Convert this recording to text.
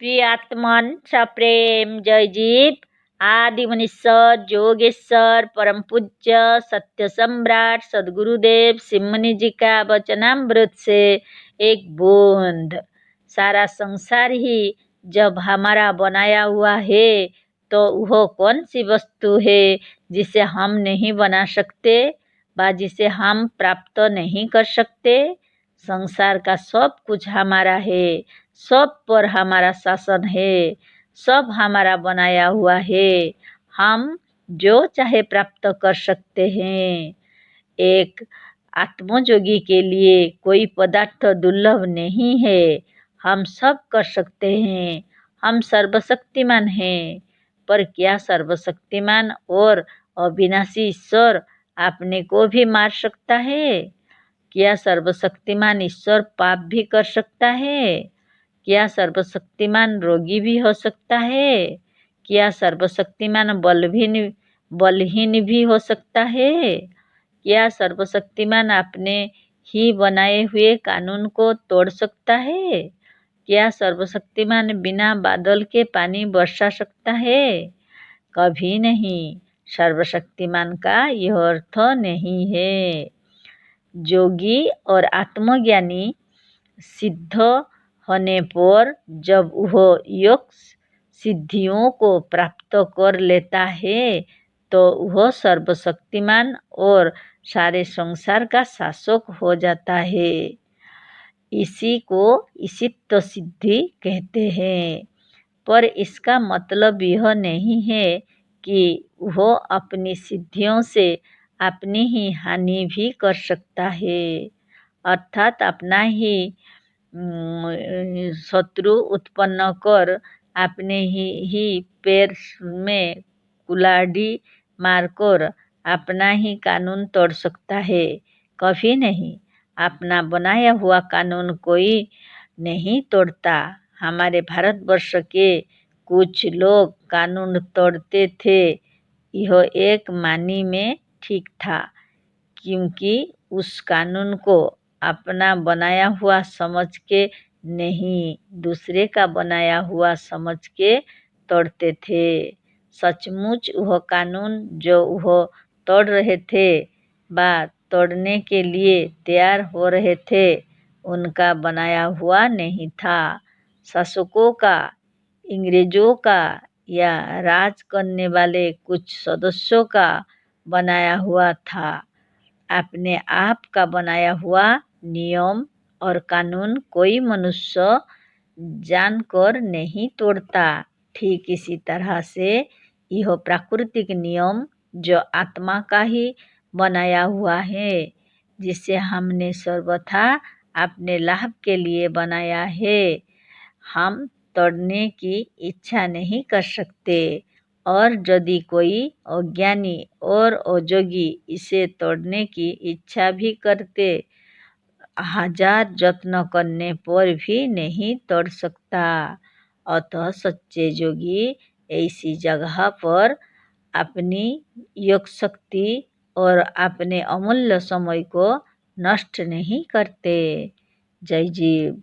प्रियात्मन सप्रेम जय जीव। आदि मनीश्वर जोगेश्वर परम पूज्य सत्य सम्राट सदगुरुदेव सिमनी जी का वचनामृत से एक बूंद। सारा संसार ही जब हमारा बनाया हुआ है तो वह कौन सी वस्तु है जिसे हम नहीं बना सकते व जिसे हम प्राप्त नहीं कर सकते। संसार का सब कुछ हमारा है, सब पर हमारा शासन है, सब हमारा बनाया हुआ है। हम जो चाहे प्राप्त कर सकते हैं। एक आत्मयोगी के लिए कोई पदार्थ दुर्लभ नहीं है। हम सब कर सकते हैं। हम सर्वशक्तिमान हैं। पर क्या सर्वशक्तिमान और अविनाशी ईश्वर अपने को भी मार सकता है? क्या सर्वशक्तिमान ईश्वर पाप भी कर सकता है? क्या सर्वशक्तिमान रोगी भी हो सकता है? क्या सर्वशक्तिमान बलहीन भी हो सकता है? क्या सर्वशक्तिमान अपने ही बनाए हुए कानून को तोड़ सकता है? क्या सर्वशक्तिमान बिना बादल के पानी बरसा सकता है? कभी नहीं। सर्वशक्तिमान का यह अर्थ नहीं है। योगी और आत्मज्ञानी सिद्ध होने पर जब वह योग सिद्धियों को प्राप्त कर लेता है तो वह सर्वशक्तिमान और सारे संसार का शासक हो जाता है। इसी को ईशित्व सिद्धि कहते हैं। पर इसका मतलब यह नहीं है कि वह अपनी सिद्धियों से अपनी ही हानि भी कर सकता है, अर्थात अपना ही शत्रु उत्पन्न कर अपने ही पैर में कुल्हाड़ी मारकर अपना ही कानून तोड़ सकता है। कभी नहीं। अपना बनाया हुआ कानून कोई नहीं तोड़ता। हमारे भारतवर्ष के कुछ लोग कानून तोड़ते थे। यह एक मानी में ठीक था, क्योंकि उस कानून को अपना बनाया हुआ समझ के नहीं, दूसरे का बनाया हुआ समझ के तोड़ते थे। सचमुच वह कानून जो वह तोड़ रहे थे व तोड़ने के लिए तैयार हो रहे थे, उनका बनाया हुआ नहीं था। शासकों का, अंग्रेजों का या राज करने वाले कुछ सदस्यों का बनाया हुआ था। अपने आप का बनाया हुआ नियम और कानून कोई मनुष्य जानकर नहीं तोड़ता। ठीक इसी तरह से यह प्राकृतिक नियम जो आत्मा का ही बनाया हुआ है, जिसे हमने सर्वथा अपने लाभ के लिए बनाया है, हम तोड़ने की इच्छा नहीं कर सकते। और यदि कोई अज्ञानी और अयोगी इसे तोड़ने की इच्छा भी करते, हजार यत्न करने पर भी नहीं तोड़ सकता। अतः सच्चे योगी ऐसी जगह पर अपनी योग शक्ति और अपने अमूल्य समय को नष्ट नहीं करते। जय जीव।